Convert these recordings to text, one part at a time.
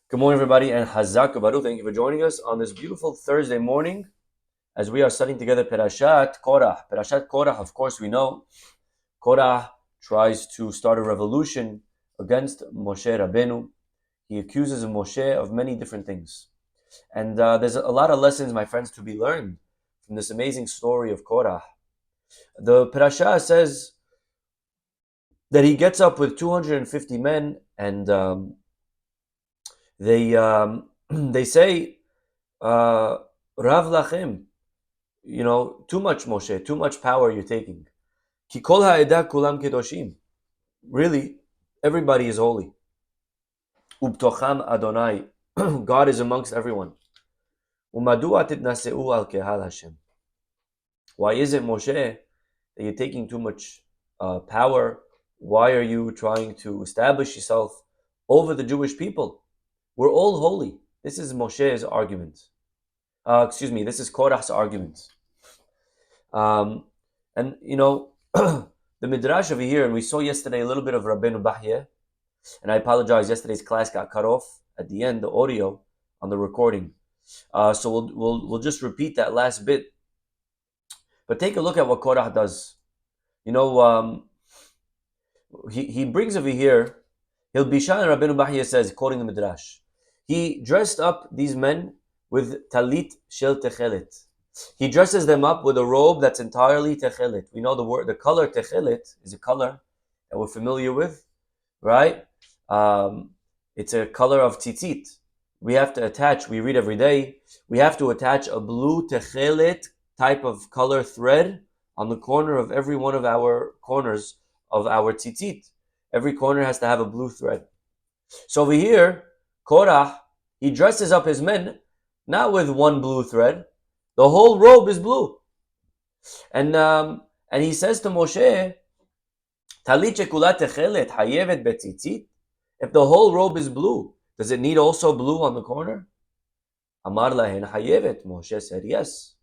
Good morning, everybody, and Chazak Baruch. Thank you for joining us on this beautiful Thursday morning as we are studying together Parshat Korach. Parshat Korach, of course, we know Korah tries to start a revolution against Moshe Rabbeinu. He accuses Moshe of many different things. And there's a lot of lessons, my friends, to be learned from this amazing story of Korah. The Parashah says that he gets up with 250 men and they they say, Rav Lachem, too much Moshe, too much power you're taking. Ki kol ha'edah kulam kedoshim. Really, everybody is holy. Ubtocham Adonai. God is amongst everyone. Umadua titnaseu al kehal Hashem. Why is it, Moshe, that you're taking too much power? Why are you trying to establish yourself over the Jewish people? We're all holy. This is Moshe's argument. This is Korach's argument. And the Midrash over here, and we saw yesterday a little bit of Rabbeinu Bahye, and I apologize, yesterday's class got cut off at the end, the audio on the recording. So we'll just repeat that last bit. But take a look at what Korach does. He brings over here, Hilbishan Rabbeinu Bahye says, quoting the Midrash, he dressed up these men with talit shel techelet. He dresses them up with a robe that's entirely techelet. We know the color techelet is a color that we're familiar with, right? It's a color of tzitzit. We have to attach, we read every day, we have to attach a blue techelet type of color thread on the corner of every one of our corners of our tzitzit. Every corner has to have a blue thread. So over here, Korah, he dresses up his men not with one blue thread. The whole robe is blue. And he says to Moshe, Talit shekulat techelet hayevet betzitzit. If the whole robe is blue, does it need also blue on the corner? Amar lahen hayevet. Moshe said yes.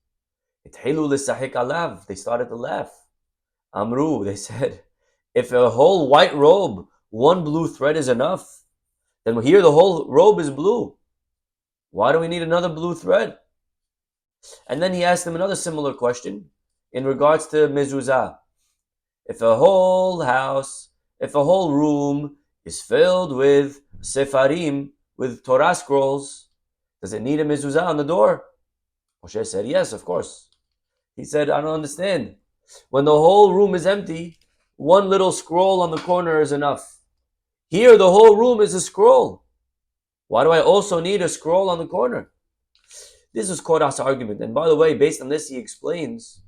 Ithilu lisahik alav. They started to laugh. Amru, they said, if a whole white robe, one blue thread is enough, then here the whole robe is blue. Why do we need another blue thread? And then he asked him another similar question in regards to mezuzah. If a whole house, if a whole room is filled with sefarim, with Torah scrolls, does it need a mezuzah on the door? Moshe said, yes, of course. He said, I don't understand. When the whole room is empty, one little scroll on the corner is enough. Here, the whole room is a scroll. Why do I also need a scroll on the corner? This is Korah's argument. And by the way, based on this, he explains,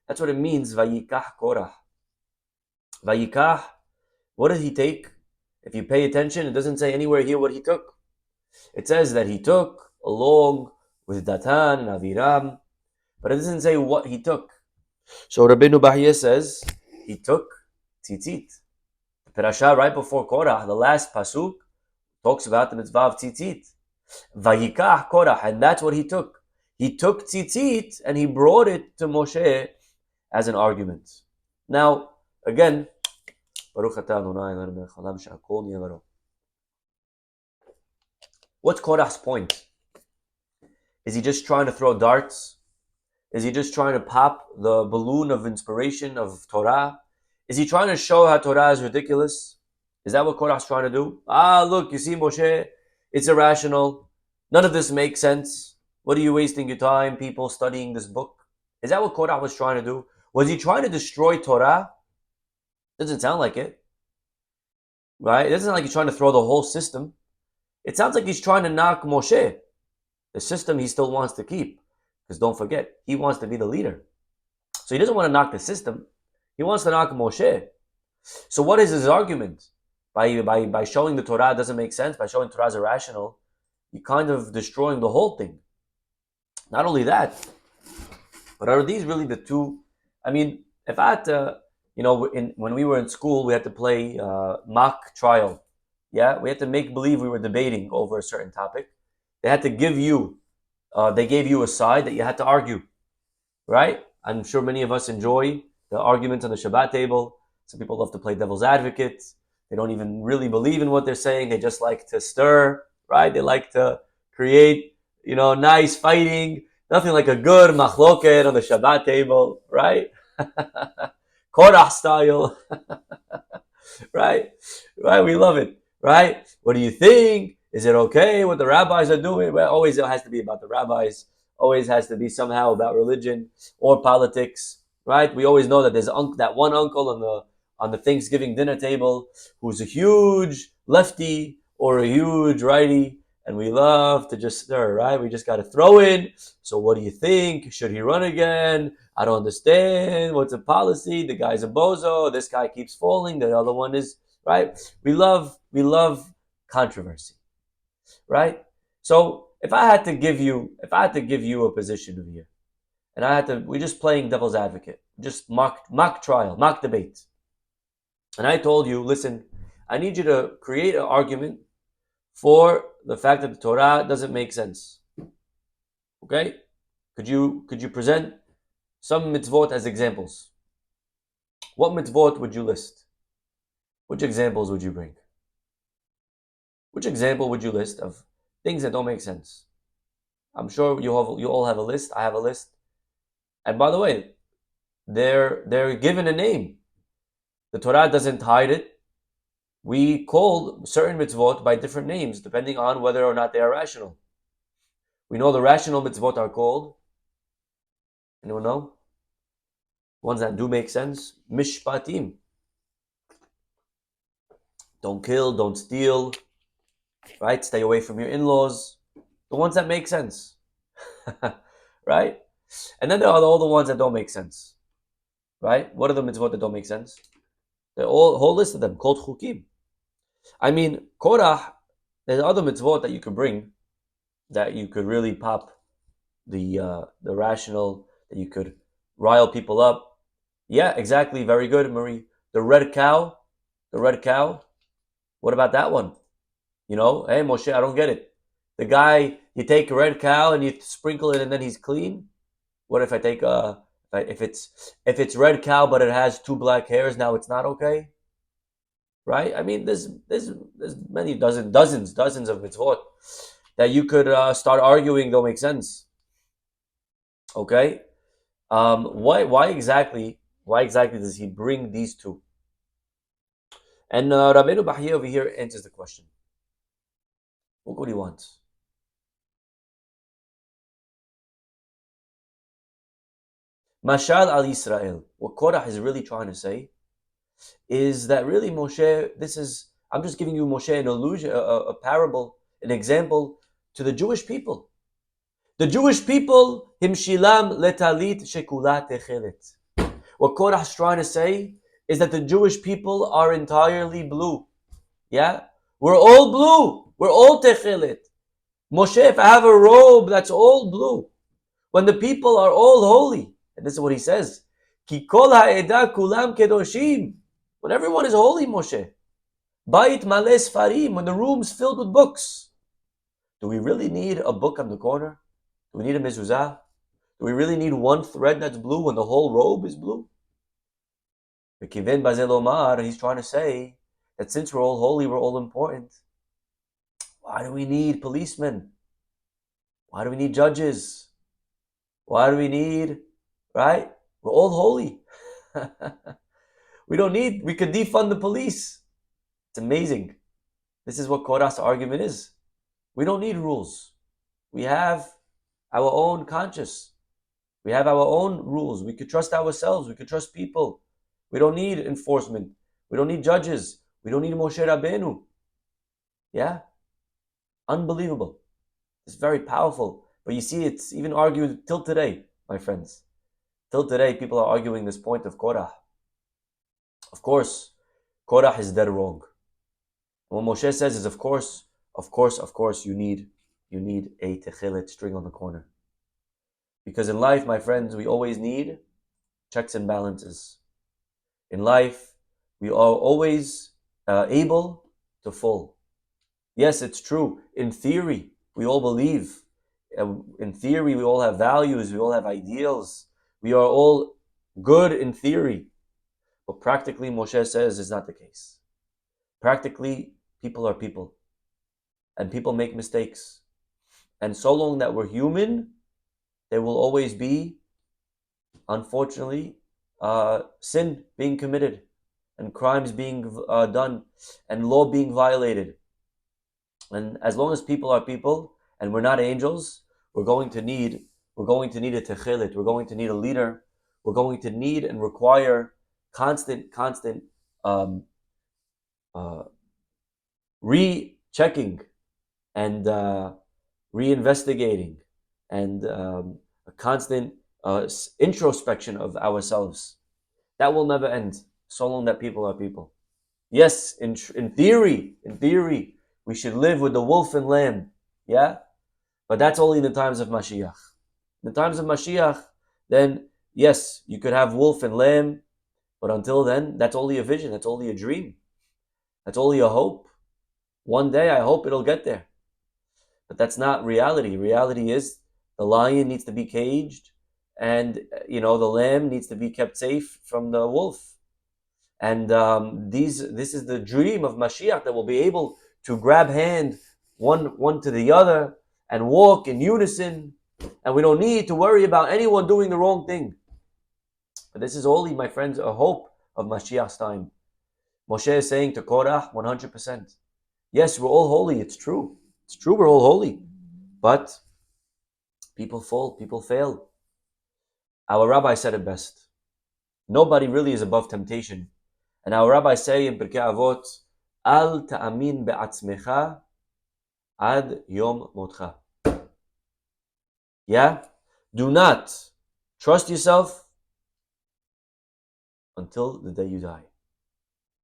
that's what it means, Vayikah Korah. Vayikah, what did he take? If you pay attention, it doesn't say anywhere here what he took. It says that he took along with Datan and Aviram, but it doesn't say what he took. So Rabbeinu Bahye says, he took tzitzit. The Parashah right before Korah, the last pasuk, talks about the mitzvah of tzitzit. Vayikah Korah, and that's what he took. He took tzitzit and he brought it to Moshe as an argument. Now, again, what's Korah's point? Is he just trying to throw darts? Is he just trying to pop the balloon of inspiration of Torah? Is he trying to show how Torah is ridiculous? Is that what Korah's trying to do? Look, you see, Moshe, it's irrational. None of this makes sense. What are you wasting your time, people, studying this book? Is that what Korah was trying to do? Was he trying to destroy Torah? Doesn't sound like it. Right? It doesn't sound like he's trying to throw the whole system. It sounds like he's trying to knock Moshe. The system he still wants to keep. Because don't forget, he wants to be the leader. So he doesn't want to knock the system. He wants to knock Moshe. So what is his argument? By showing the Torah doesn't make sense, by showing Torah is irrational, you're kind of destroying the whole thing. Not only that, but are these really the two? I mean, if I had to, when we were in school, we had to play mock trial. Yeah, we had to make believe we were debating over a certain topic. They had to give you, they gave you a side that you had to argue, right? I'm sure many of us enjoy the arguments on the Shabbat table. Some people love to play devil's advocate. They don't even really believe in what they're saying. They just like to stir, right? They like to create, nice fighting. Nothing like a good machloket on the Shabbat table, right? Korah style, right? Right? We love it, right? What do you think? Is it okay what the rabbis are doing? Well, always it has to be about the rabbis. Always has to be somehow about religion or politics, right? We always know that there's that one uncle on the Thanksgiving dinner table who's a huge lefty or a huge righty, and we love to just stir, right? We just got to throw in. So, what do you think? Should he run again? I don't understand. What's the policy? The guy's a bozo. This guy keeps falling. The other one is right. We love controversy, right? So if I had to give you a position over here, and we're just playing devil's advocate, just mock trial, mock debate, and I told you, listen, I need you to create an argument for the fact that the Torah doesn't make sense. Okay? Could you present some mitzvot as examples? What mitzvot would you list? Which examples would you bring? Which example would you list of things that don't make sense? I'm sure you all have a list. I have a list. And by the way, they're given a name. The Torah doesn't hide it. We call certain mitzvot by different names depending on whether or not they are rational. We know the rational mitzvot are called. Anyone know? Ones that do make sense. Mishpatim. Don't kill, don't steal, right? Stay away from your in-laws. The ones that make sense. Right? And then there are all the ones that don't make sense. Right? What are the mitzvot that don't make sense? The whole list of them called chukim. I mean, Korah, there's other mitzvot that you could bring that you could really pop the rational, that you could rile people up. Yeah, exactly. Very good, Marie. The red cow. What about that one? Hey, Moshe, I don't get it. The guy, you take a red cow and you sprinkle it and then he's clean. What if I take if it's red cow but it has 2 black hairs, now it's not okay? Right? I mean, there's many dozens of mitzvot that you could start arguing don't make sense. Okay? Why exactly does he bring these two? And Rabbeinu Farhi over here answers the question. Look what he wants. Mashal al Yisrael. What Korah is really trying to say is that really Moshe, I'm just giving you Moshe an allusion, a parable, an example to the Jewish people. The Jewish people, himshilam letalit shekula techelet. What Korah is trying to say is that the Jewish people are entirely blue. Yeah? We're all blue. We're all techelet. Moshe, if I have a robe that's all blue, when the people are all holy, and this is what he says, Ki kol ha'edah kulam kedoshim. When everyone is holy, Moshe. Bait maleh sfarim, when the room's filled with books. Do we really need a book on the corner? Do we need a mezuzah? Do we really need one thread that's blue when the whole robe is blue? V'kiven bazel omar, he's trying to say that since we're all holy, we're all important. Why do we need policemen? Why do we need judges? Why do we need, right? We're all holy. We could defund the police. It's amazing. This is what Korah's argument is. We don't need rules. We have our own conscience. We have our own rules. We could trust ourselves. We could trust people. We don't need enforcement. We don't need judges. We don't need Moshe Rabbeinu. Yeah? Unbelievable. It's very powerful. But you see, it's even argued till today, my friends. Till today, people are arguing this point of Korah. Of course, Korah is dead wrong. And what Moshe says is, of course, you need a techelet string on the corner. Because in life, my friends, we always need checks and balances. In life, we are always able to fall. Yes, it's true. In theory, we all believe. In theory, we all have values. We all have ideals. We are all good in theory. But practically, Moshe says, is not the case. Practically, people are people. and people make mistakes. And so long that we're human, there will always be, unfortunately, sin being committed, and crimes being done, and law being violated. And as long as people are people, and we're not angels, we're going to need a techilit. We're going to need a leader. We're going to need and require constant um, rechecking and reinvestigating, and a constant introspection of ourselves. That will never end, so long that people are people. Yes, in theory, we should live with the wolf and lamb, yeah? But that's only in the times of Mashiach. In the times of Mashiach, then, yes, you could have wolf and lamb, but until then, that's only a vision, that's only a dream, that's only a hope. One day, I hope it'll get there. But that's not reality. Reality is the lion needs to be caged, and the lamb needs to be kept safe from the wolf. And this is the dream of Mashiach, that we'll be able to grab hand one to the other and walk in unison, and we don't need to worry about anyone doing the wrong thing. But this is only, my friends, a hope of Mashiach's time. Moshe is saying to Korah, 100%. Yes, we're all holy. It's true. It's true, we're all holy. But people fall, people fail. Our rabbi said it best. Nobody really is above temptation. And our rabbis say in Pirkei Avot, Al ta'amin be'atzmecha ad yom motcha. Yeah? Do not trust yourself until the day you die.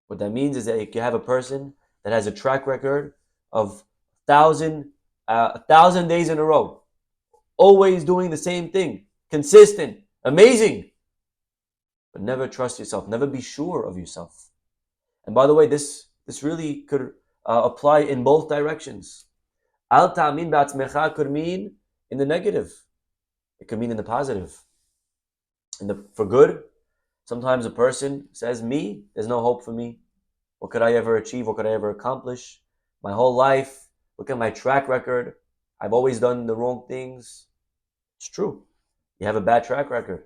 What that means is that you have a person that has a track record of 1,000 days in a row, always doing the same thing, consistent, amazing. But never trust yourself, never be sure of yourself. And by the way, this really could apply in both directions. Al ta'amin ba'atzmecha could mean in the negative. It could mean in the positive. For good, sometimes a person says, me, there's no hope for me. What could I ever achieve? What could I ever accomplish? My whole life, look at my track record. I've always done the wrong things. It's true. You have a bad track record.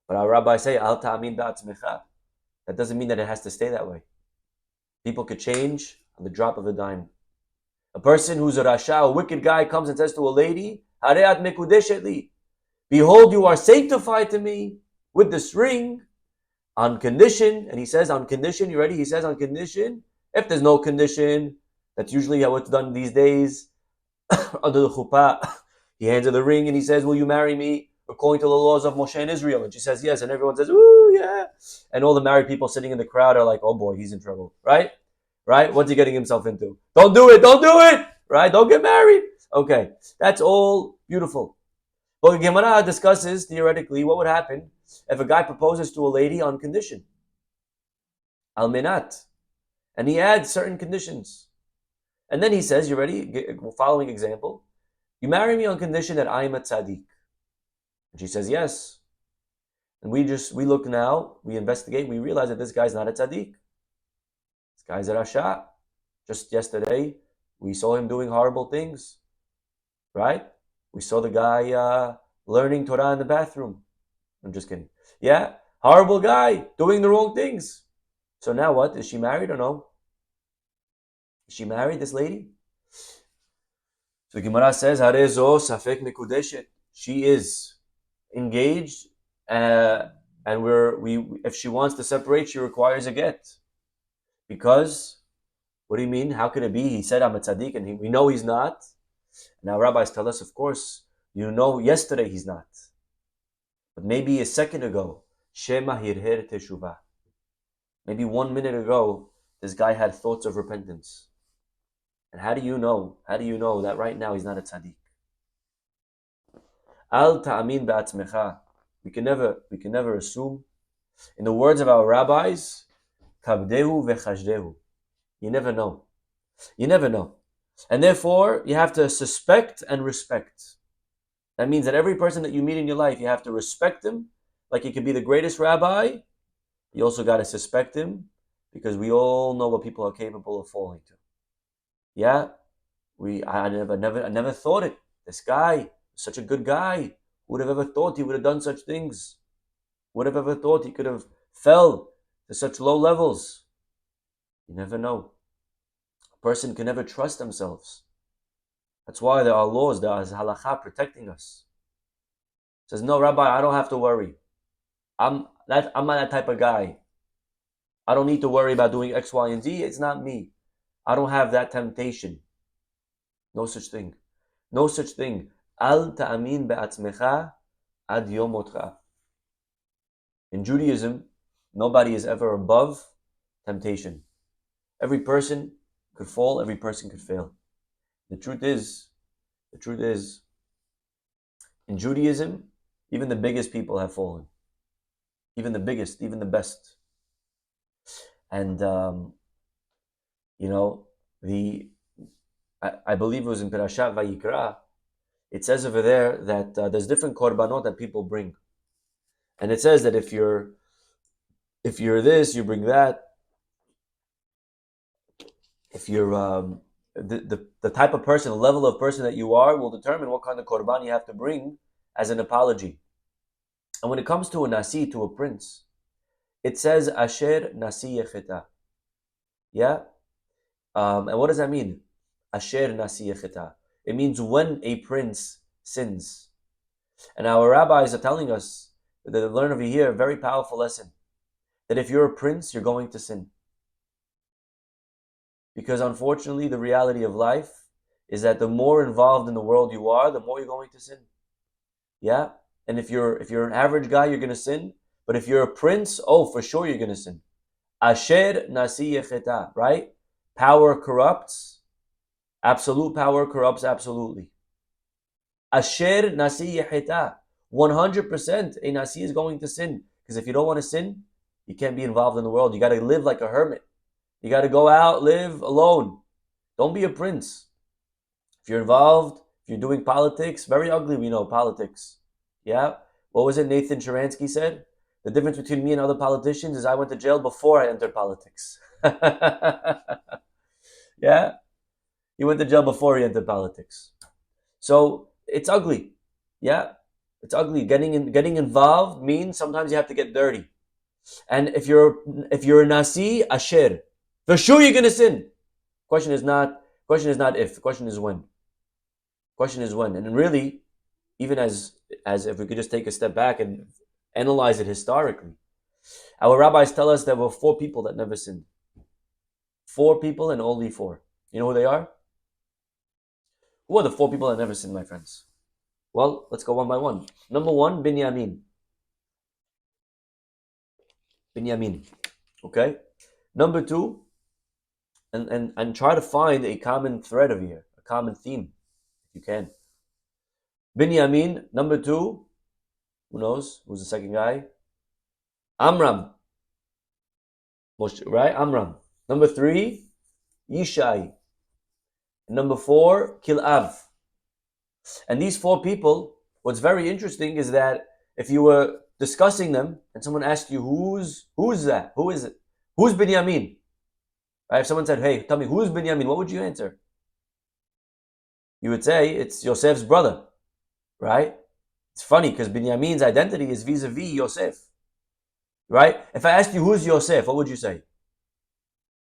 But our rabbis say, Al ta'amin ba'atzmecha. That doesn't mean that it has to stay that way. People could change on the drop of a dime. A person who's a rasha, a wicked guy, comes and says to a lady, Hareat mekudeshet li. Behold, you are sanctified to me with this ring, on condition, and he says on condition, you ready? He says on condition, if there's no condition, that's usually how it's done these days, under the chuppah, he hands her the ring and he says, will you marry me according to the laws of Moshe and Israel? And she says yes, and everyone says, ooh, yeah. And all the married people sitting in the crowd are like, oh boy, he's in trouble, right? What's he getting himself into? Don't do it, right? Don't get married. Okay, that's all beautiful. But Gemara discusses, theoretically, what would happen if a guy proposes to a lady on condition. Al menat. And he adds certain conditions. And then he says, you ready? Following example. You marry me on condition that I am a tzaddik. And she says, yes. And we look now, we investigate, we realize that this guy's not a tzaddik. This guy's a rasha. Just yesterday, we saw him doing horrible things. Right? We saw the guy learning Torah in the bathroom. I'm just kidding. Yeah? Horrible guy, doing the wrong things. So now what? Is she married or no? Is she married, this lady? So Gemara says, Harezo safek mekudeshet. She is engaged, and if she wants to separate, she requires a get. Because, what do you mean? How can it be? He said, I'm a tzaddik, and we know he's not. Now rabbis tell us, of course, yesterday he's not. But maybe a second ago, Shema hirher teshuvah. Maybe 1 minute ago, this guy had thoughts of repentance. And how do you know that right now he's not a tzaddik? Al ta'amin ba'atzmecha. We can never assume. In the words of our rabbis, kabdehu vechashdehu. You never know. And therefore, you have to suspect and respect. That means that every person that you meet in your life, you have to respect him, like he could be the greatest rabbi. You also got to suspect him, because we all know what people are capable of falling to. Yeah? I never thought it. This guy, such a good guy. Who would have ever thought he would have done such things? Would have ever thought he could have fell to such low levels? You never know. A person can never trust themselves. That's why there are laws, there is halakha protecting us. It says, no, Rabbi, I don't have to worry. I'm not that type of guy. I don't need to worry about doing X, Y, and Z. It's not me. I don't have that temptation. No such thing. No such thing. Al ta'amin be'atzmecha ad yom motcha. In Judaism, nobody is ever above temptation. Every person could fall, every person could fail. The truth is, in Judaism, even the biggest people have fallen. Even the biggest, even the best. And, I believe it was in Parshat Vayikra, it says over there that there's different korbanot that people bring. And it says that if you're this, you bring that. If you're the type of person, the level of person that you are will determine what kind of korban you have to bring as an apology. And when it comes to a nasi, to a prince, it says asher nasi yecheta. Yeah? And what does that mean? Asher nasi yecheta. It means when a prince sins. And our rabbis are telling us that they learn over here a very powerful lesson. That if you're a prince, you're going to sin. Because unfortunately, the reality of life is that the more involved in the world you are, the more you're going to sin. Yeah? And if you're an average guy, you're going to sin. But if you're a prince, for sure you're going to sin. Asher nasi yecheta, right? Power corrupts. Absolute power corrupts absolutely. Asher nasi yecheta. 100% a nasi is going to sin. Because if you don't want to sin, you can't be involved in the world. You got to live like a hermit. You got to go out, live alone. Don't be a prince. If you're involved, if you're doing politics, very ugly, we know, politics. Yeah? What was it Nathan Sharansky said? The difference between me and other politicians is I went to jail before I entered politics. Yeah? He went to jail before he entered politics. So, it's ugly. Yeah? It's ugly. Getting involved means sometimes you have to get dirty. And if you're a nasi, asher. For sure you're going to sin. Question is not if. The question is when. Question is when. And really, even as if we could just take a step back and analyze it historically, our rabbis tell us there were 4 people that never sinned. 4 people and only 4. You know who they are? Who are the 4 people that never sinned, my friends? Well, let's go one by one. Number 1, Binyamin. Okay? Number 2, and try to find a common thread over here, a common theme, if you can. Binyamin. Number 2, who knows? Who's the second guy? Amram. Moshe, right? Amram. Number 3, Yishai. Number 4, Kilav. And these 4 people, what's very interesting is that if you were discussing them and someone asked you, who's that? Who is it? Who's Binyamin? Right? If someone said, hey, tell me, who's Binyamin? What would you answer? You would say, it's Yosef's brother. Right? It's funny because Binyamin's identity is vis-a-vis Yosef. Right? If I asked you, who's Yosef? What would you say?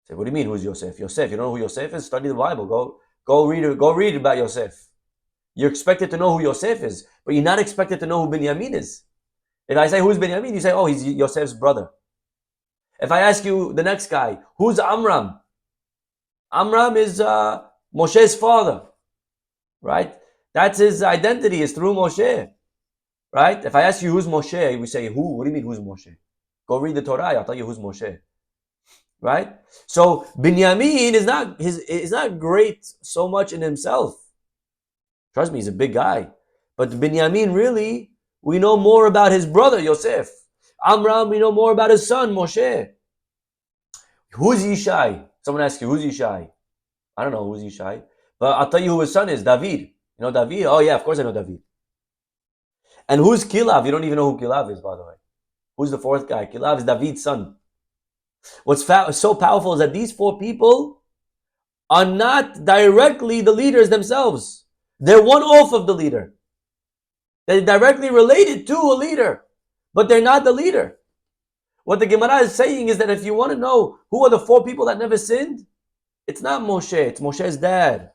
Say, what do you mean, who's Yosef? Yosef, you don't know who Yosef is? Study the Bible. Go read about Yosef. You're expected to know who Yosef is, but you're not expected to know who Binyamin is. If I say, who's Binyamin? You say, he's Yosef's brother. If I ask you the next guy, who's Amram? Amram is Moshe's father. Right? That's his identity, is through Moshe. Right? If I ask you who's Moshe, we say, who? What do you mean, who's Moshe? Go read the Torah, I'll tell you who's Moshe. Right? So Binyamin is not great so much in himself. Trust me, he's a big guy. But Binyamin, really, we know more about his brother, Yosef. Amram, we know more about his son, Moshe. Who's Yishai? Someone asks you, who's Yishai? I don't know who's Yishai. But I'll tell you who his son is, David. You know David? Oh yeah, of course I know David. And who's Kilav? You don't even know who Kilav is, by the way. Who's the 4th guy? Kilav is David's son. What's so powerful is that these 4 people are not directly the leaders themselves. They're one off of the leader. They're directly related to a leader, but they're not the leader. What the Gemara is saying is that if you want to know who are the four people that never sinned, it's not Moshe, it's Moshe's dad.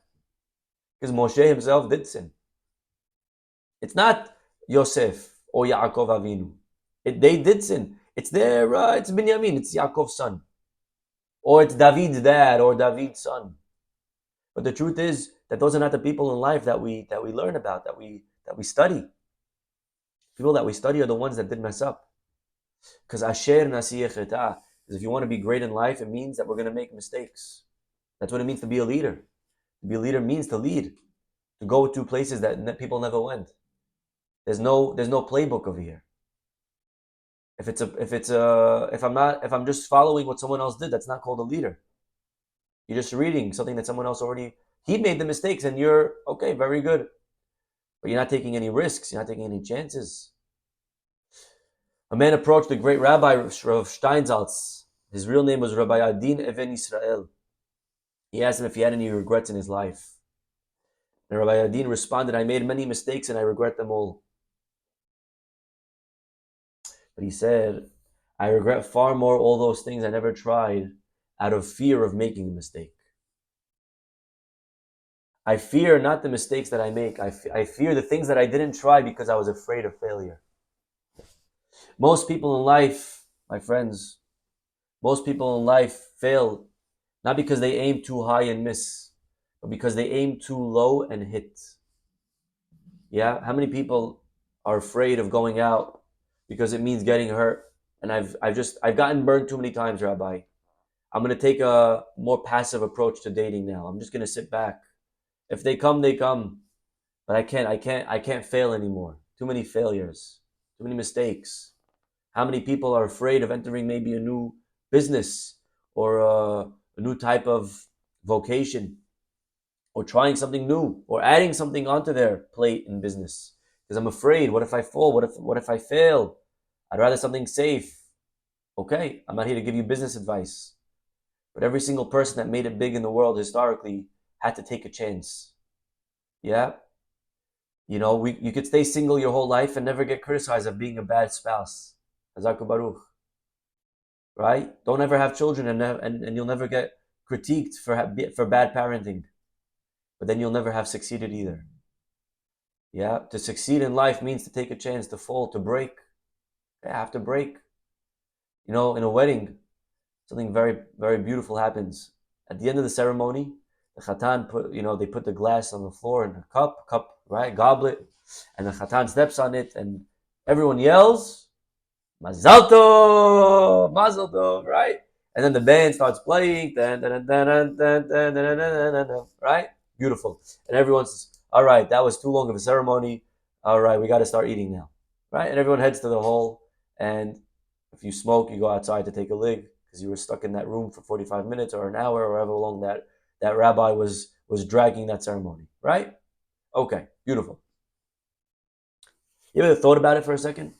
Because Moshe himself did sin. It's not Yosef or Yaakov Avinu. They did sin. It's it's Binyamin, it's Yaakov's son. Or it's David's dad or David's son. But the truth is that those are not the people in life that we learn about, that we study. People that we study are the ones that did mess up. Because Asher Nasiyeh Cheta is if you want to be great in life, it means that we're going to make mistakes. That's what it means to be a leader. To be a leader means to lead, to go to places that people never went. There's no playbook over here. If I'm just following what someone else did, that's not called a leader. You're just reading something that someone else he made the mistakes, and you're okay, very good. But you're not taking any risks. You're not taking any chances. A man approached the great Rabbi Rav Steinsaltz. His real name was Rabbi Adin Even Israel. He asked him if he had any regrets in his life. And Rabbi Adin responded, I made many mistakes and I regret them all. But he said, I regret far more all those things I never tried out of fear of making a mistake. I fear not the mistakes that I make. I fear the things that I didn't try because I was afraid of failure. Most people in life, my friends, most people in life fail not because they aim too high and miss, but because they aim too low and hit. Yeah? How many people are afraid of going out because it means getting hurt? And I've gotten burned too many times, Rabbi. I'm going to take a more passive approach to dating now. I'm just going to sit back. If they come, they come. But I can't fail anymore. Too many failures. Too many mistakes. How many people are afraid of entering maybe a new business or a new type of vocation or trying something new or adding something onto their plate in business? Because I'm afraid, what if I fall? What if I fail? I'd rather something safe. Okay, I'm not here to give you business advice. But every single person that made it big in the world historically had to take a chance. Yeah? You know, you could stay single your whole life and never get criticized of being a bad spouse. Chazak Baruch. Right? Don't ever have children and you'll never get critiqued for bad parenting. But then you'll never have succeeded either. Yeah? To succeed in life means to take a chance, to fall, to break. I have to break. You know, in a wedding, something very, very beautiful happens. At the end of the ceremony, the Khatan they put the glass on the floor in a cup, right, goblet, and the Khatan steps on it, and everyone yells, Mazal Tov, Mazel Tov, right? And then the band starts playing, right? Beautiful. And everyone's, all right, that was too long of a ceremony. All right, we got to start eating now, right? And everyone heads to the hall, and if you smoke, you go outside to take a lig because you were stuck in that room for 45 minutes or an hour or however long that rabbi was dragging that ceremony, right? Okay, beautiful. You ever thought about it for a second?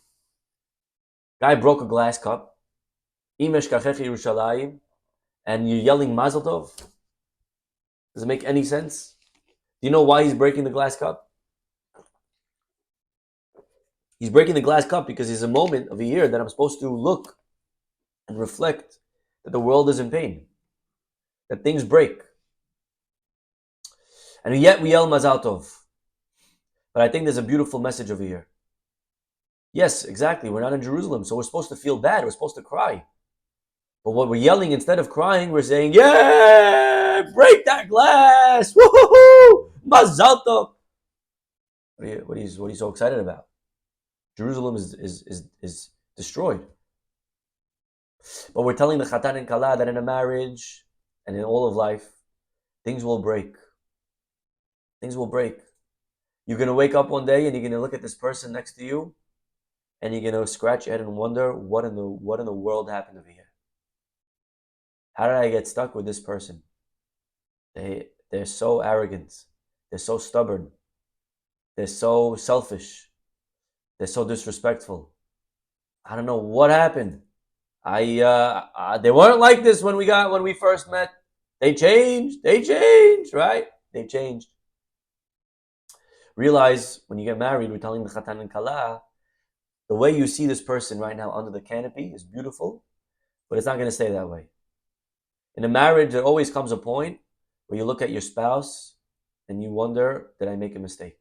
Guy broke a glass cup, Imesh Kachech Yerushalayim, and you're yelling Mazel Tov? Does it make any sense? Do you know why he's breaking the glass cup? He's breaking the glass cup because it's a moment of a year that I'm supposed to look and reflect that the world is in pain, that things break. And yet we yell Mazal Tov. But I think there's a beautiful message over here. Yes, exactly. We're not in Jerusalem, so we're supposed to feel bad. We're supposed to cry. But what we're yelling, instead of crying, we're saying, yeah, break that glass. Woo-hoo-hoo! Mazal Tov. What are you so excited about? Jerusalem is destroyed. But we're telling the Khatan and Kala that in a marriage and in all of life, things will break. Things will break. You're going to wake up one day and you're going to look at this person next to you and you're going to scratch your head and wonder, what in the world happened over here? How did I get stuck with this person? They're so arrogant. They're so stubborn. They're so selfish. They're so disrespectful. I don't know what happened. They weren't like this when we first met. They changed, right? They changed. Realize when you get married, we're telling the Khatan and Kala, the way you see this person right now under the canopy is beautiful, but it's not going to stay that way. In a marriage, there always comes a point where you look at your spouse and you wonder, did I make a mistake?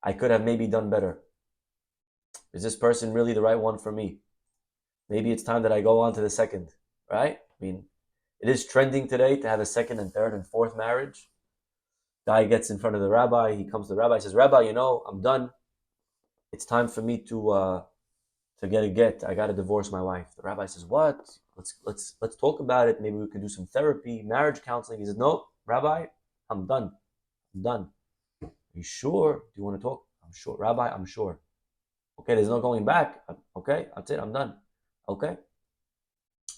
I could have maybe done better. Is this person really the right one for me? Maybe it's time that I go on to the second, right? I mean, it is trending today to have a second and third and fourth marriage. Guy gets in front of the rabbi. He comes to the rabbi, says, Rabbi, I'm done. It's time for me to get a get. I got to divorce my wife. The rabbi says, what? Let's talk about it. Maybe we can do some therapy, marriage counseling. He says, no, Rabbi, I'm done. Are you sure? Do you want to talk? I'm sure. Rabbi, I'm sure. Okay, there's no going back. Okay, that's it. I'm done. Okay.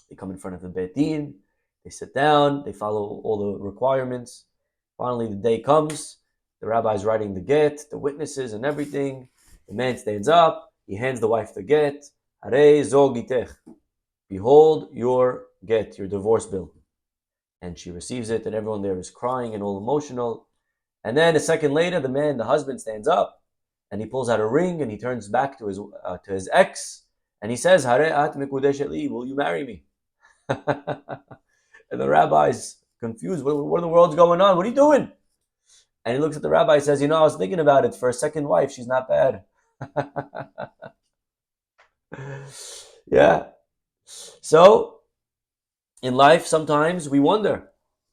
They come in front of the Beit Din. They sit down. They follow all the requirements. Finally, the day comes. The rabbi's writing the get, the witnesses and everything. The man stands up. He hands the wife the get. Harei zo gitech. Behold your get, your divorce bill. And she receives it, and everyone there is crying and all emotional. And then a second later, the husband stands up, and he pulls out a ring, and he turns back to his ex, and he says, Harei at mekudeshet li, will you marry me? And the rabbi's confused. What in the world's going on? What are you doing? And he looks at the rabbi and says, I was thinking about it. For a second wife, she's not bad. Yeah. So, in life, sometimes we wonder,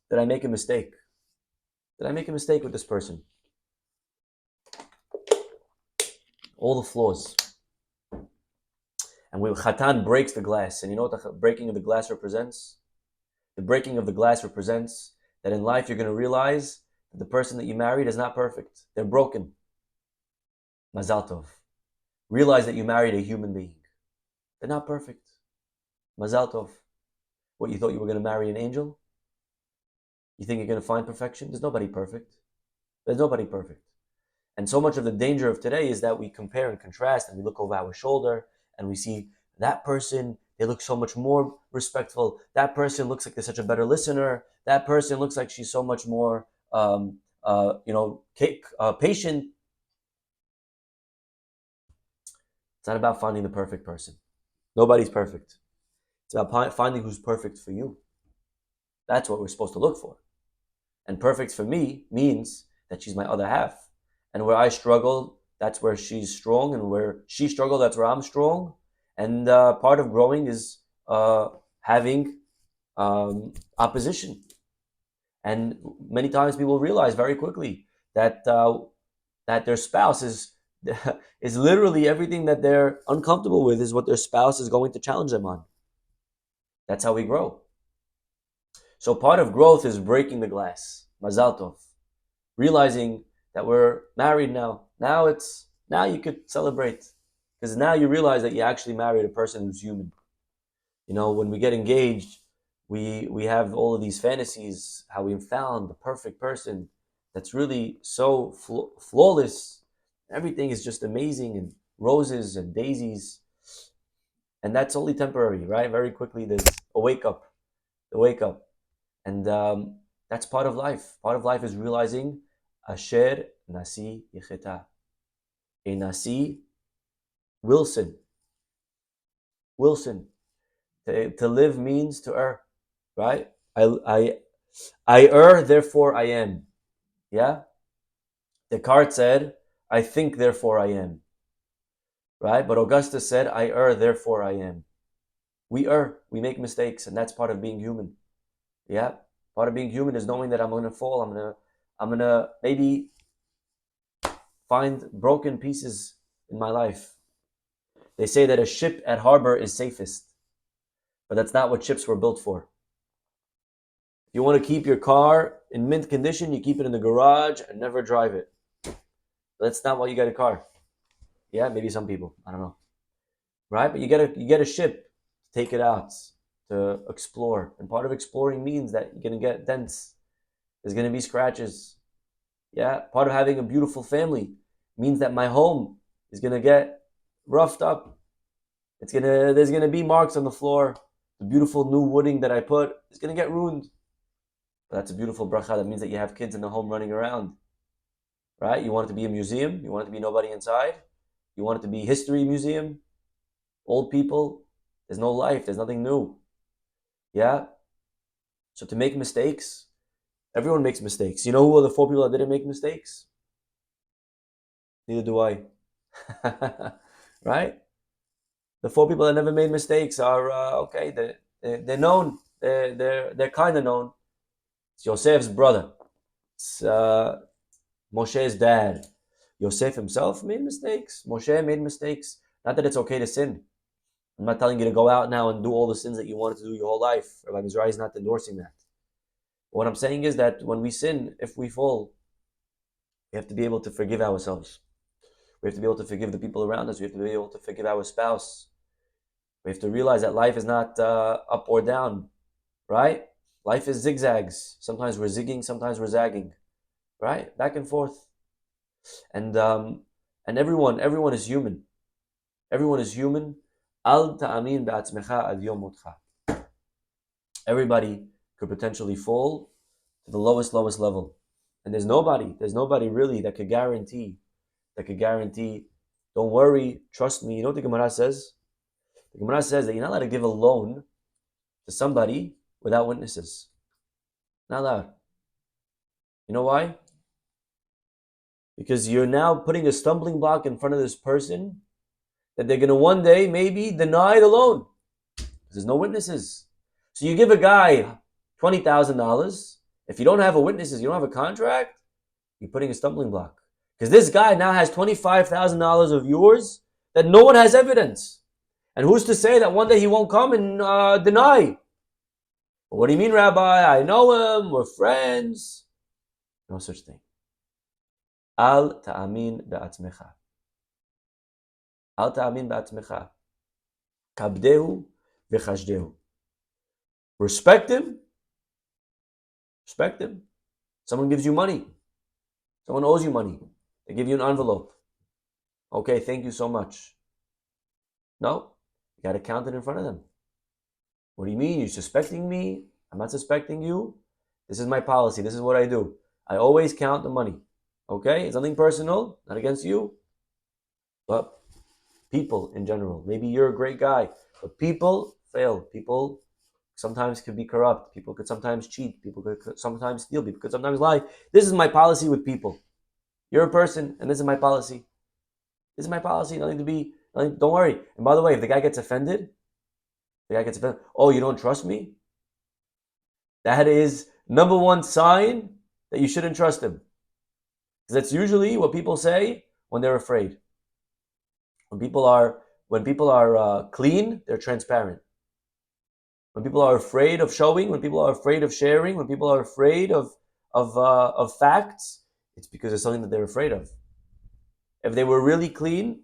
did I make a mistake? Did I make a mistake with this person? All the flaws. And when Khatan breaks the glass, and you know what the breaking of the glass represents? The breaking of the glass represents that in life you're going to realize that the person that you married is not perfect. They're broken. Mazal tov. Realize that you married a human being. They're not perfect. Mazal tov. What, you thought you were going to marry an angel? You think you're going to find perfection? There's nobody perfect. There's nobody perfect. And so much of the danger of today is that we compare and contrast, and we look over our shoulder and we see that person, they look so much more respectful. That person looks like they're such a better listener. That person looks like she's so much more, patient. It's not about finding the perfect person. Nobody's perfect. It's about finding who's perfect for you. That's what we're supposed to look for. And perfect for me means that she's my other half. And where I struggle, that's where she's strong. And where she struggles, that's where I'm strong. And part of growing is having opposition. And many times people realize very quickly that their spouse is literally everything that they're uncomfortable with is what their spouse is going to challenge them on. That's how we grow. So part of growth is breaking the glass. Mazal tov. Realizing that we're married now. Now you could celebrate. Because now you realize that you actually married a person who's human. When we get engaged, we have all of these fantasies, how we found the perfect person that's really so flawless. Everything is just amazing and roses and daisies. And that's only temporary, right? Very quickly there's a wake up. And that's part of life. Part of life is realizing Asher Nasi Yicheta. A Nasi Wilson. To live means to err, right? I err, therefore I am. Yeah? Descartes said, I think, therefore I am. Right? But Augustus said, I err, therefore I am. We err, we make mistakes, and that's part of being human. Yeah? Part of being human is knowing that I'm gonna fall, I'm gonna maybe find broken pieces in my life. They say that a ship at harbor is safest, but that's not what ships were built for. If you want to keep your car in mint condition, you keep it in the garage and never drive it. That's not why you get a car. Yeah, maybe some people, I don't know. Right? But you get a ship to take it out, to explore. And part of exploring means that you're going to get dents. There's going to be scratches. Yeah, part of having a beautiful family means that my home is going to get roughed up. There's going to be marks on the floor. The beautiful new wooding that I put is going to get ruined. That's a beautiful bracha. That means that you have kids in the home running around. Right? You want it to be a museum. You want it to be nobody inside. You want it to be history museum. Old people. There's no life. There's nothing new. Yeah? So to make mistakes, everyone makes mistakes. You know who are the 4 people that didn't make mistakes? Neither do I. Right? The 4 people that never made mistakes are okay. They're known. They're kind of known. It's Yosef's brother. It's Moshe's dad. Yosef himself made mistakes. Moshe made mistakes. Not that it's okay to sin. I'm not telling you to go out now and do all the sins that you wanted to do your whole life. Rabbi Mizrahi is not endorsing that. What I'm saying is that when we sin, if we fall, we have to be able to forgive ourselves. We have to be able to forgive the people around us. We have to be able to forgive our spouse. We have to realize that life is not up or down, right? Life is zigzags. Sometimes we're zigging, sometimes we're zagging, right? Back and forth. And everyone is human. Everyone is human. Al ta'amin ba'atzmecha ad yom motcha. Everybody could potentially fall to the lowest level. And there's nobody really that could guarantee, don't worry, trust me. You know what the Gemara says? The Gemara says that you're not allowed to give a loan to somebody without witnesses. Not allowed. You know why? Because you're now putting a stumbling block in front of this person that they're going to one day maybe deny the loan. There's no witnesses. So you give a guy $20,000. If you don't have a witnesses, you don't have a contract, you're putting a stumbling block. Because this guy now has $25,000 of yours that no one has evidence. And who's to say that one day he won't come and deny? Well, what do you mean, Rabbi? I know him. We're friends. No such thing. Al ta'amin ba'atzmecha. Al ta'amin ba'atzmecha. Kabdehu v'chashdehu. Respect him. Respect him. Someone gives you money. Someone owes you money. They give you an envelope. Okay, thank you so much. No, you got to count it in front of them. What do you mean? You're suspecting me? I'm not suspecting you. This is my policy. This is what I do. I always count the money. Okay? It's nothing personal, not against you. But people in general. Maybe you're a great guy, but people fail. People sometimes could be corrupt. People could sometimes cheat. People could sometimes steal. People could sometimes lie. This is my policy with people. You're a person, and this is my policy. This is my policy. Don't worry. And by the way, if the guy gets offended, oh, you don't trust me? That is number one sign that you shouldn't trust him. Because that's usually what people say when they're afraid. When people are clean, they're transparent. When people are afraid of showing, when people are afraid of sharing, when people are afraid of facts, it's because there's something that they're afraid of. If they were really clean,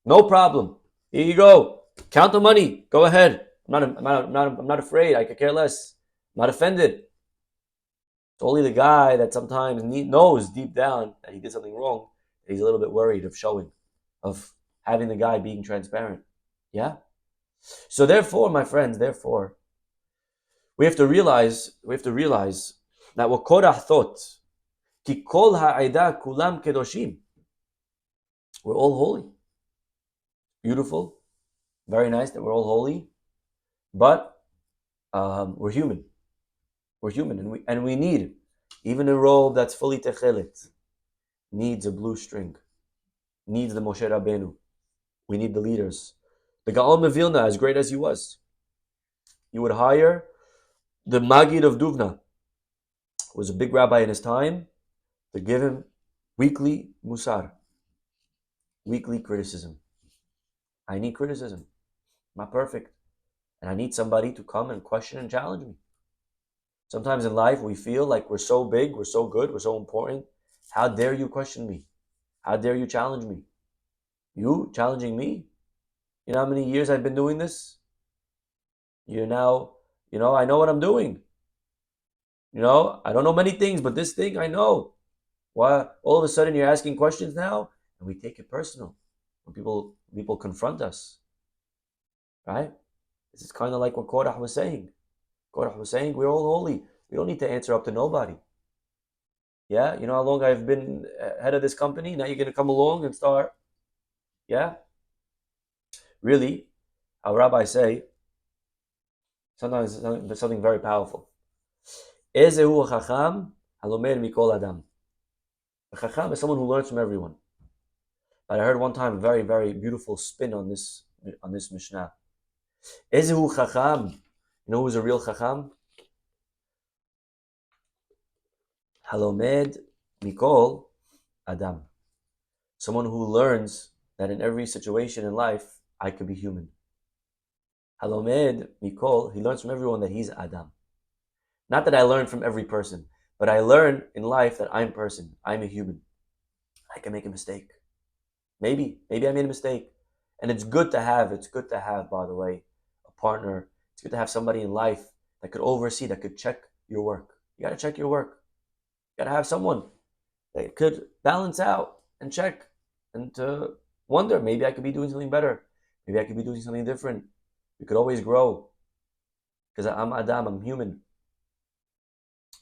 no problem. Here you go. Count the money. Go ahead. I'm not afraid. I could care less. I'm not offended. It's only the guy that sometimes knows deep down that he did something wrong. He's a little bit worried of showing, of having the guy being transparent. Yeah? So therefore, my friends, we have to realize that what Korah thought, ki kol ha'ida kulam kedoshim. We're all holy. Beautiful. Very nice that we're all holy. But we're human. We're human, and we need, even a robe that's fully techelet, needs a blue string, needs the Moshe Rabbeinu. We need the leaders. The Gaon of Vilna, as great as he was, he would hire the Magid of Duvna, who was a big rabbi in his time, to give him weekly musar, weekly criticism. I need criticism. I'm not perfect. And I need somebody to come and question and challenge me. Sometimes in life we feel like we're so big, we're so good, we're so important. How dare you question me? How dare you challenge me? You challenging me? You know how many years I've been doing this? I know what I'm doing. I don't know many things, but this thing I know. Why all of a sudden you're asking questions now? And we take it personal when people confront us. Right? This is kind of like what Korah was saying. Korah was saying, we're all holy. We don't need to answer up to nobody. Yeah, you know how long I've been head of this company? Now you're going to come along and start. Yeah, really, our rabbis say sometimes something very powerful. Ezehu chacham halomer mikol adam. A chacham is someone who learns from everyone. But I heard one time a very, very beautiful spin on this Mishnah. Ezehu chacham. You know who's a real chacham? Halomed mikol adam. Someone who learns that in every situation in life, I could be human. Halomed mikol, he learns from everyone that he's Adam. Not that I learn from every person, but I learn in life that I'm a person. I'm a human. I can make a mistake. Maybe I made a mistake. And it's good to have, by the way, a partner. It's good to have somebody in life that could oversee, that could check your work. You got to check your work. You got to have someone that could balance out and check and to wonder, maybe I could be doing something better. Maybe I could be doing something different. You could always grow. Because I'm Adam, I'm human.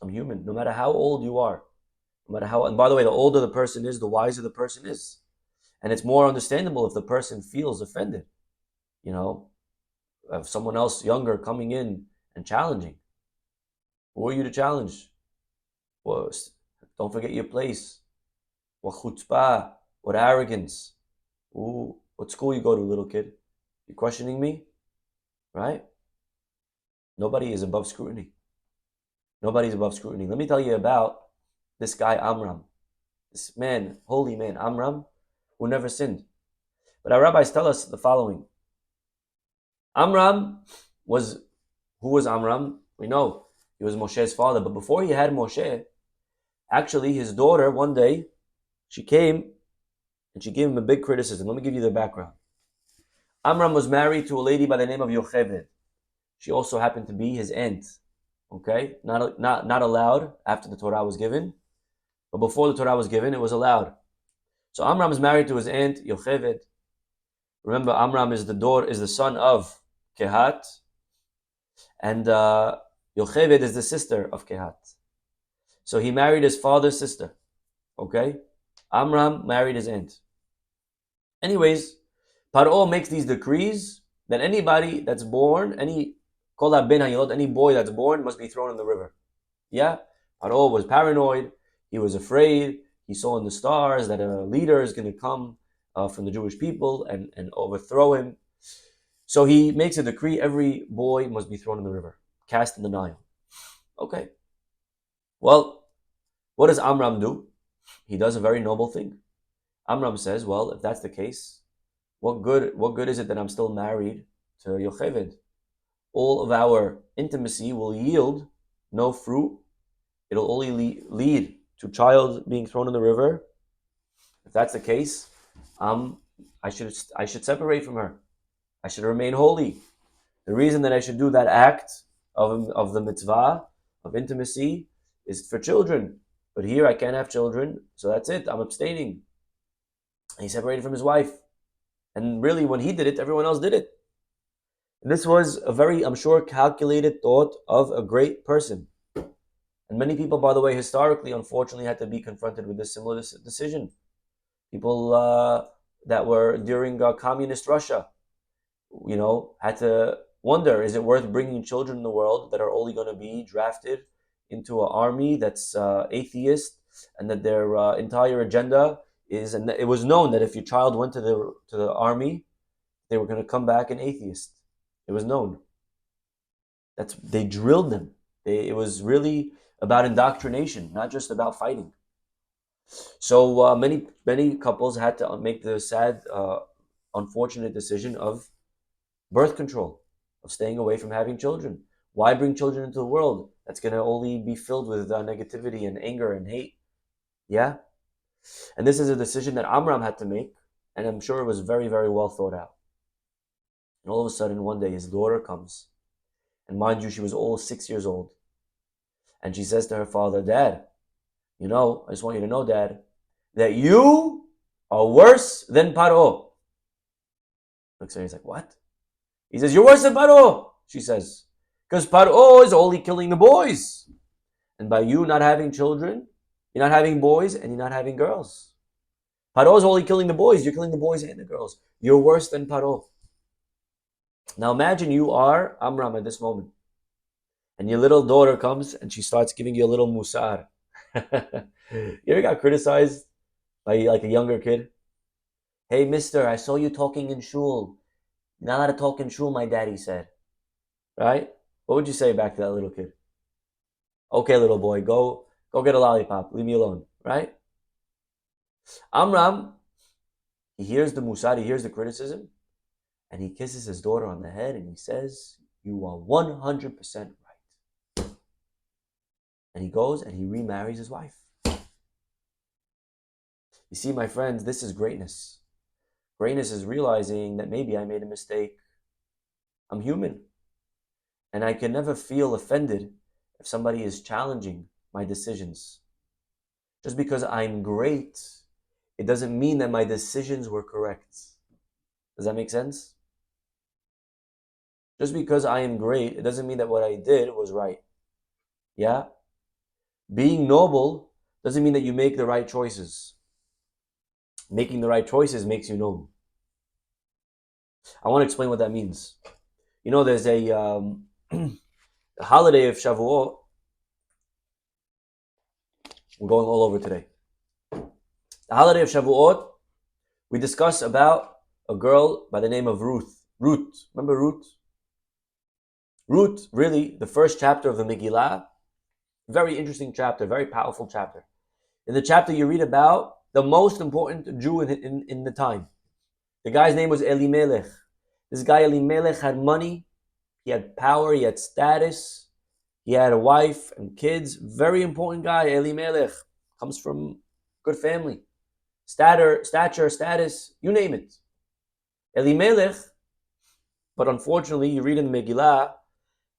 I'm human. No matter how old you are. No matter how, and by the way, the older the person is, the wiser the person is. And it's more understandable if the person feels offended. You know, of someone else younger coming in and challenging. Who are you to challenge? Well, don't forget your place. What chutzpah, what arrogance. Ooh, what school you go to, little kid? You questioning me? Right? Nobody is above scrutiny. Nobody's above scrutiny. Let me tell you about this guy Amram. This man, holy man, Amram, who never sinned. But our rabbis tell us the following. Amram was, who was Amram? We know he was Moshe's father. But before he had Moshe, actually his daughter, one day, she came and she gave him a big criticism. Let me give you the background. Amram was married to a lady by the name of Yocheved. She also happened to be his aunt. Okay? Not allowed after the Torah was given. But before the Torah was given, it was allowed. So Amram is married to his aunt, Yocheved. Remember, Amram is the son of Kehat. And Yocheved is the sister of Kehat. So he married his father's sister. Okay? Amram married his aunt. Anyways, Paro makes these decrees that anybody that's born, any boy that's born must be thrown in the river. Yeah? Paro was paranoid. He was afraid. He saw in the stars that a leader is going to come from the Jewish people and overthrow him. So he makes a decree, every boy must be thrown in the river, cast in the Nile. Okay. Well, what does Amram do? He does a very noble thing. Amram says, well, if that's the case, what good is it that I'm still married to Yocheved? All of our intimacy will yield no fruit. It'll only lead to child being thrown in the river. If that's the case, I should separate from her. I should remain holy. The reason that I should do that act of the mitzvah of intimacy is for children. But here I can't have children, so that's it. I'm abstaining. And he separated from his wife. And really, when he did it, everyone else did it. And this was a very, I'm sure, calculated thought of a great person. And many people, by the way, historically, unfortunately, had to be confronted with this similar decision. People that were during communist Russia, had to wonder, is it worth bringing children in the world that are only going to be drafted into an army that's atheist, and that their entire agenda is, and it was known that if your child went to the army, they were going to come back an atheist. It was known. They drilled them. It was really about indoctrination, not just about fighting. So many couples had to make the sad, unfortunate decision of birth control, of staying away from having children. Why bring children into the world that's going to only be filled with negativity and anger and hate? Yeah? And this is a decision that Amram had to make, and I'm sure it was very, very well thought out. And all of a sudden, one day, his daughter comes. And mind you, she was all 6 years old. And she says to her father, Dad, I just want you to know, Dad, that you are worse than Paro. Looks at her, he's like, what? He says, you're worse than Paro, she says. Because Paro is only killing the boys. And by you not having children, you're not having boys and you're not having girls. Paro is only killing the boys. You're killing the boys and the girls. You're worse than Paro. Now imagine you are Amram at this moment. And your little daughter comes and she starts giving you a little musar. You ever got criticized by like a younger kid? Hey, mister, I saw you talking in shul. You're not allowed to talk in shul, my daddy said. Right? What would you say back to that little kid? Okay, little boy, go get a lollipop. Leave me alone. Right? Amram, he hears the musar, he hears the criticism, and he kisses his daughter on the head and he says, you are 100% right. And he goes and he remarries his wife. You see, my friends, this is greatness. Greatness is realizing that maybe I made a mistake. I'm human. And I can never feel offended if somebody is challenging my decisions. Just because I'm great, it doesn't mean that my decisions were correct. Does that make sense? Just because I am great, it doesn't mean that what I did was right. Yeah? Being noble doesn't mean that you make the right choices. Making the right choices makes you noble. I want to explain what that means. You know, there's a holiday of Shavuot. We're going all over today. The holiday of Shavuot, we discuss about a girl by the name of Ruth. Ruth, remember Ruth? Ruth, really, the first chapter of the Megillah, very interesting chapter, very powerful chapter. In the chapter you read about the most important Jew in the time. The guy's name was Elimelech. This guy Elimelech had money, he had power, he had status, he had a wife and kids. Very important guy, Elimelech. Comes from good family. Stature, status, you name it. Elimelech, but unfortunately, you read in the Megillah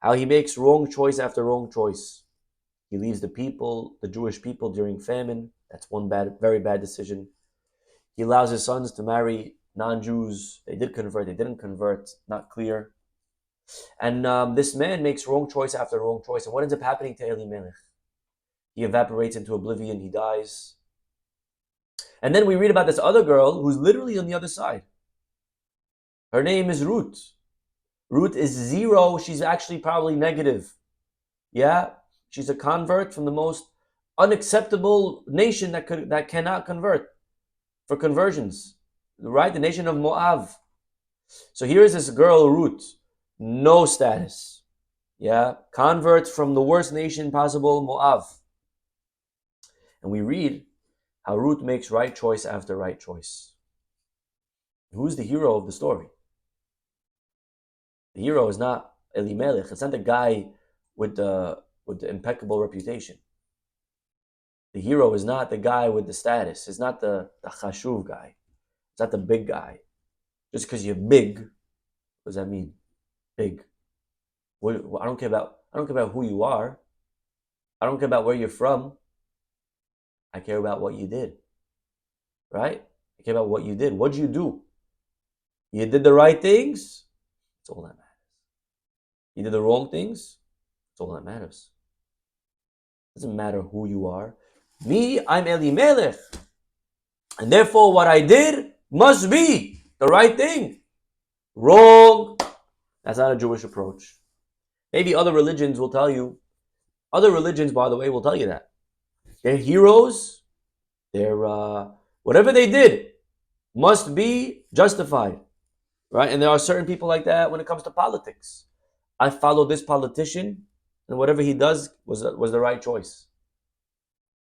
how he makes wrong choice after wrong choice. He leaves the people, the Jewish people during famine. That's one very bad decision. He allows his sons to marry non-Jews. They did convert, they didn't convert, not clear. And this man makes wrong choice after wrong choice. And what ends up happening to Elimelech? He evaporates into oblivion, he dies. And then we read about this other girl who's literally on the other side. Her name is Ruth. Ruth is 0. She's actually probably negative. Yeah, she's a convert from the most unacceptable nation that cannot convert for conversions, right? The nation of Moab. So here is this girl, Ruth, no status. Yeah, convert from the worst nation possible, Moab. And we read how Ruth makes right choice after right choice. Who's the hero of the story? The hero is not Elimelech. It's not the guy with the impeccable reputation. The hero is not the guy with the status. It's not the chashuv guy. It's not the big guy. Just because you're big, what does that mean? Big. I don't care about who you are. I don't care about where you're from. I care about what you did. Right? I care about what you did. What did you do? You did the right things. That's all that matters. You did the wrong things. That's all that matters. It doesn't matter who you are. Me, I'm Elimelech. And therefore what I did must be the right thing. Wrong. That's not a Jewish approach. Maybe other religions will tell you. Other religions, by the way, will tell you that. They're heroes. They're whatever they did must be justified. Right? And there are certain people like that when it comes to politics. I follow this politician, and whatever he does was the right choice.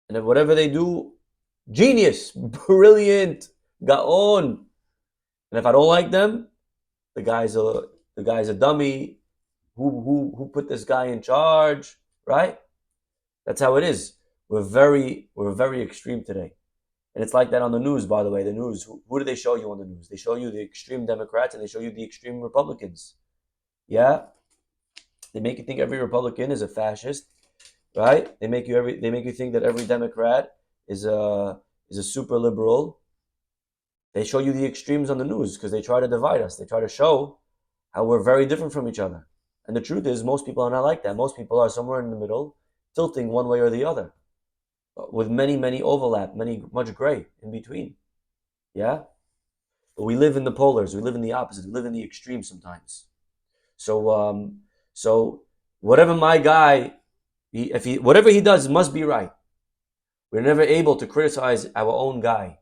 And if whatever they do, genius, brilliant, gaon. And if I don't like them, the guy's a dummy. Who put this guy in charge? Right? That's how it is. We're very extreme today. And it's like that on the news, by the way. The news, who do they show you on the news? They show you the extreme Democrats and they show you the extreme Republicans. Yeah? They make you think every Republican is a fascist, right? They make you think that every Democrat is a super liberal. They show you the extremes on the news because they try to divide us. They try to show how we're very different from each other. And the truth is, most people are not like that. Most people are somewhere in the middle. tilting one way or the other, with many overlap, much gray in between. Yeah? But we live in the polars, we live in the opposite, we live in the extremes sometimes. So whatever my guy, whatever he does must be right. We're never able to criticize our own guy.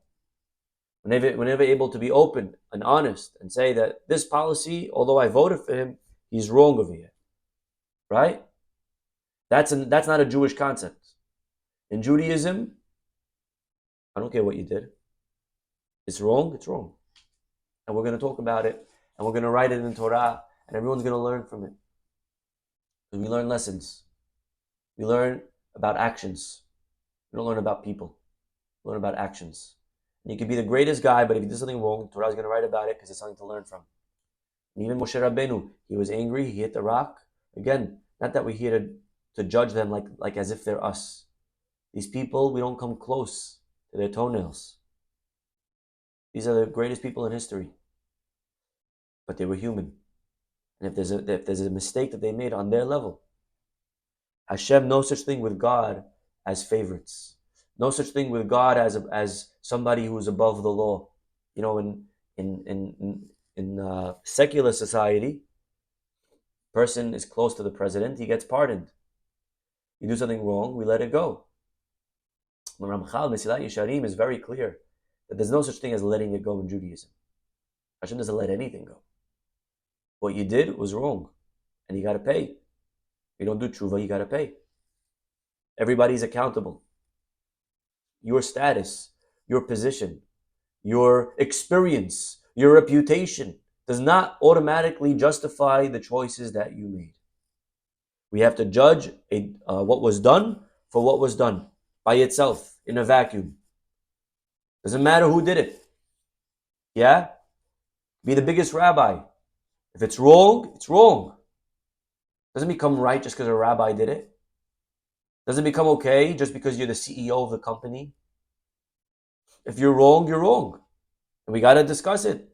We're never able to be open and honest and say that this policy, although I voted for him, he's wrong over here. Right? That's not a Jewish concept. In Judaism, I don't care what you did. It's wrong, it's wrong. And we're going to talk about it, and we're going to write it in Torah, and everyone's going to learn from it. And we learn lessons. We learn about actions. We don't learn about people. We learn about actions. And you can be the greatest guy, but if you did something wrong, Torah is going to write about it because it's something to learn from. And even Moshe Rabbeinu, he was angry, he hit the rock. Again, not that we're here to judge them like as if they're us. These people, we don't come close to their toenails. These are the greatest people in history. But they were human. And if there's a mistake that they made on their level, Hashem, no such thing with God as favorites. No such thing with God as somebody who is above the law. You know, in secular society, person is close to the president, he gets pardoned. You do something wrong, we let it go. Ramchal Mesilat Yesharim is very clear that there's no such thing as letting it go in Judaism. Hashem doesn't let anything go. What you did was wrong, and you got to pay. You don't do tshuva, you got to pay. Everybody's accountable. Your status, your position, your experience, your reputation does not automatically justify the choices that you made. We have to judge what was done for what was done by itself in a vacuum. Doesn't matter who did it. Yeah? Be the biggest rabbi. If it's wrong, it's wrong. Doesn't become right just because a rabbi did it. Doesn't become okay just because you're the CEO of the company. If you're wrong, you're wrong. And we got to discuss it.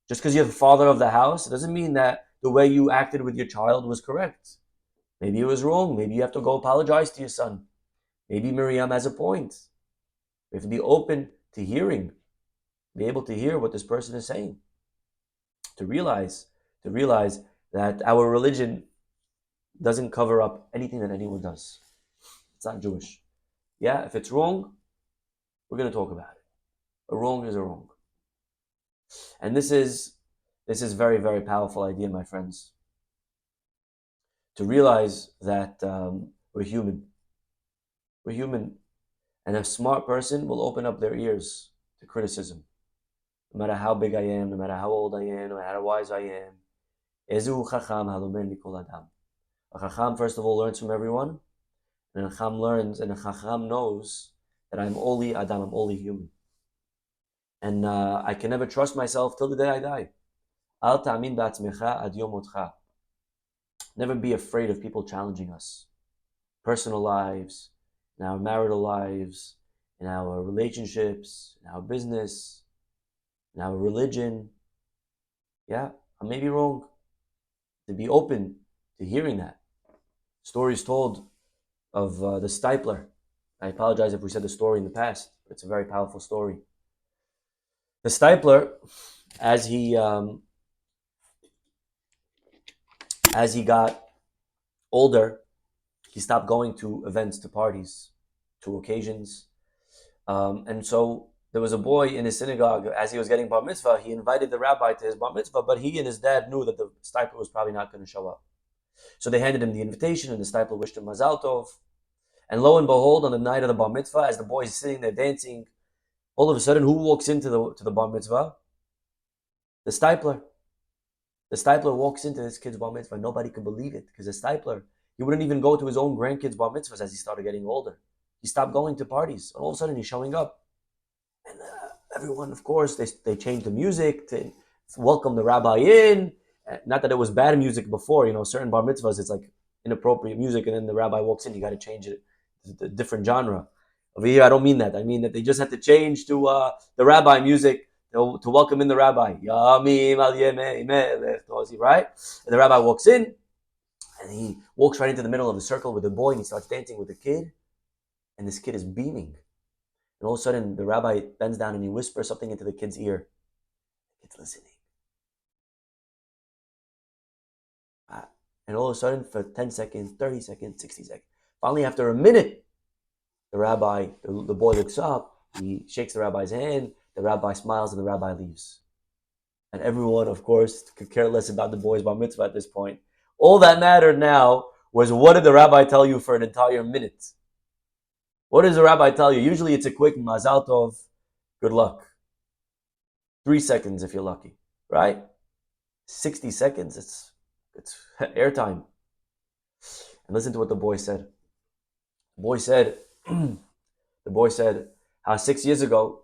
Just because you're the father of the house, it doesn't mean that the way you acted with your child was correct. Maybe it was wrong. Maybe you have to go apologize to your son. Maybe Miriam has a point. We have to be open to hearing, be able to hear what this person is saying. To realize that our religion doesn't cover up anything that anyone does. It's not Jewish. Yeah, if it's wrong, we're going to talk about it. A wrong is a wrong. And this is very, very powerful idea, my friends. To realize that we're human. We're human. And a smart person will open up their ears to criticism. No matter how big I am, no matter how old I am, no matter how wise I am. Ezu chacham halomen mikol adam. A chacham, first of all, learns from everyone. And a chacham learns, and a chacham knows that I'm only Adam, I'm only human. And I can never trust myself till the day I die. Al ta'amin ba'atzmecha ad yom motcha. Never be afraid of people challenging us. Personal lives, in our marital lives, in our relationships, in our business, in our religion. Yeah, I may be wrong. To be open to hearing that. Stories told of the Stipler. I apologize if we said the story in the past, but it's a very powerful story. The Stipler, as he got older, he stopped going to events, to parties, to occasions. And so there was a boy in his synagogue, as he was getting bar mitzvah, he invited the rabbi to his bar mitzvah, but he and his dad knew that the Stipler was probably not going to show up. So they handed him the invitation, and the Stipler wished him mazal tov. And lo and behold, on the night of the bar mitzvah, as the boy is sitting there dancing, all of a sudden, who walks into the bar mitzvah? The Stipler. The Stipler walks into this kid's bar mitzvah. Nobody could believe it, because the Stipler, he wouldn't even go to his own grandkids' bar mitzvahs as he started getting older. He stopped going to parties, and all of a sudden he's showing up. And everyone, of course, they changed the music to welcome the rabbi in. Not that it was bad music before, certain bar mitzvahs, it's like inappropriate music, and then the rabbi walks in, you got to change it to a different genre. Over here, I don't mean that. I mean that they just had to change to the rabbi music to welcome in the rabbi. Right? And the rabbi walks in, And he walks right into the middle of the circle with the boy, and he starts dancing with the kid. And this kid is beaming. And all of a sudden, the rabbi bends down and he whispers something into the kid's ear. The kid's listening. And all of a sudden, for 10 seconds, 30 seconds, 60 seconds, finally, after a minute, the boy looks up, he shakes the rabbi's hand, the rabbi smiles, and the rabbi leaves. And everyone, of course, could care less about the boy's bar mitzvah at this point. All that mattered now was, what did the rabbi tell you for an entire minute? What does the rabbi tell you? Usually it's a quick mazal tov, good luck. 3 seconds if you're lucky, right? 60 seconds, it's airtime. And listen to what the boy said. The boy said how 6 years ago,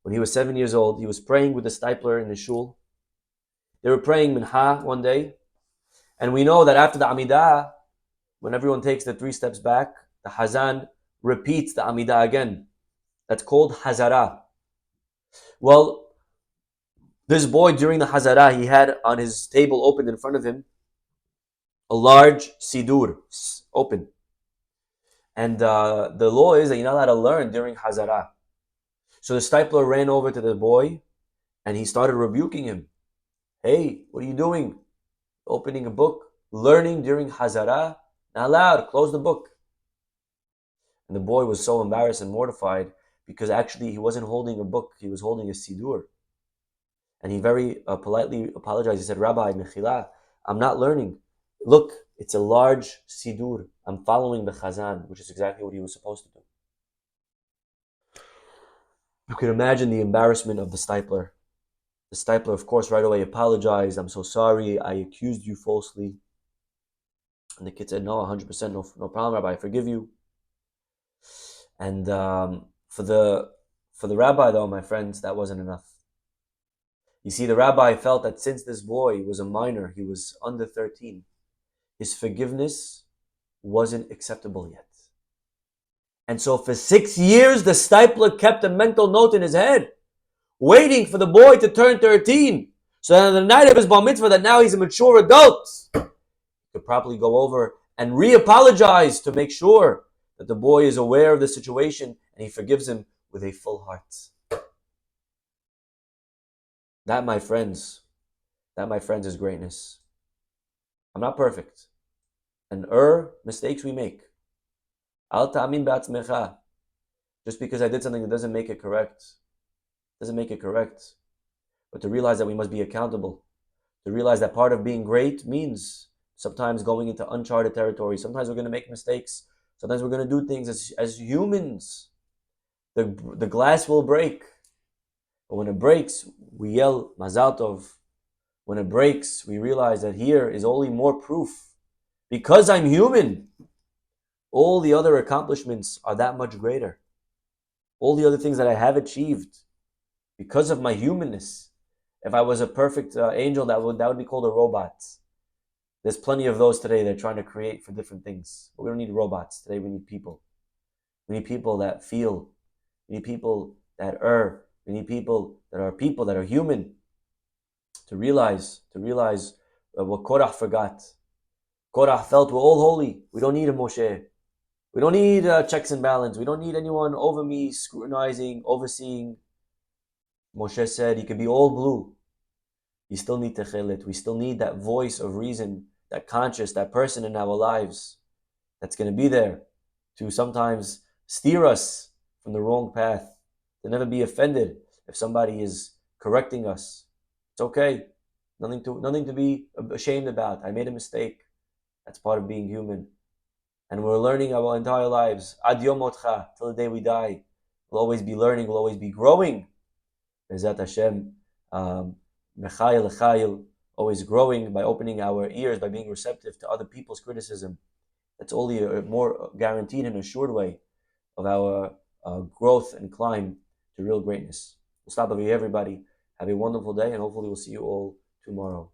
when he was 7 years old, he was praying with the stipler in the shul. They were praying mincha one day. And we know that after the Amidah, when everyone takes the 3 steps back, the Hazan repeats the Amidah again. That's called Hazara. Well, this boy, during the Hazara, he had on his table opened in front of him a large Sidur open. And the law is that you're not allowed to learn during Hazara. So the stipler ran over to the boy and he started rebuking him. Hey, what are you doing? Opening a book, learning during Hazara, not allowed, close the book. And the boy was so embarrassed and mortified because actually he wasn't holding a book, he was holding a Sidur. And he very politely apologized. He said, Rabbi, Mechila, I'm not learning. Look, it's a large Sidur. I'm following the Chazan, which is exactly what he was supposed to do. You can imagine the embarrassment of the stipler. The stipler, of course, right away apologized. I'm so sorry. I accused you falsely. And the kid said, no, 100%, no problem, Rabbi. I forgive you. And for the rabbi, though, my friends, that wasn't enough. You see, the rabbi felt that since this boy was a minor, he was under 13, his forgiveness wasn't acceptable yet. And so for 6 years, the stipler kept a mental note in his head, waiting for the boy to turn 13. So that on the night of his bar mitzvah, that now he's a mature adult, he could properly go over and re-apologize to make sure that the boy is aware of the situation and he forgives him with a full heart. That, my friends, is greatness. I'm not perfect. And mistakes we make. Al ta'amin ba'atzmecha. Just because I did something that doesn't make it correct. But to realize that we must be accountable. To realize that part of being great means sometimes going into uncharted territory. Sometimes we're going to make mistakes. Sometimes we're going to do things as humans. The glass will break. But when it breaks, we yell, Mazal Tov. When it breaks, we realize that here is only more proof. Because I'm human, all the other accomplishments are that much greater. All the other things that I have achieved, because of my humanness. If I was a perfect angel, that would be called a robot. There's plenty of those today they're trying to create for different things. But we don't need robots. Today we need people. We need people that feel. We need people that err. We need people that are human. To realize what Korah forgot. Korah felt we're all holy. We don't need a Moshe. We don't need checks and balance. We don't need anyone over me scrutinizing, overseeing. Moshe said he could be all blue. You still need techelet. We still need that voice of reason, that conscious, that person in our lives that's going to be there to sometimes steer us from the wrong path. To never be offended if somebody is correcting us. It's okay. Nothing to be ashamed about. I made a mistake. That's part of being human. And we're learning our entire lives. Ad yom motcha, till the day we die. We'll always be learning, we'll always be growing. Bezat Hashem, mechayil lechayil, always growing by opening our ears, by being receptive to other people's criticism. That's only a more guaranteed and assured way of our growth and climb to real greatness. We'll stop over here, everybody. Have a wonderful day, and hopefully we'll see you all tomorrow.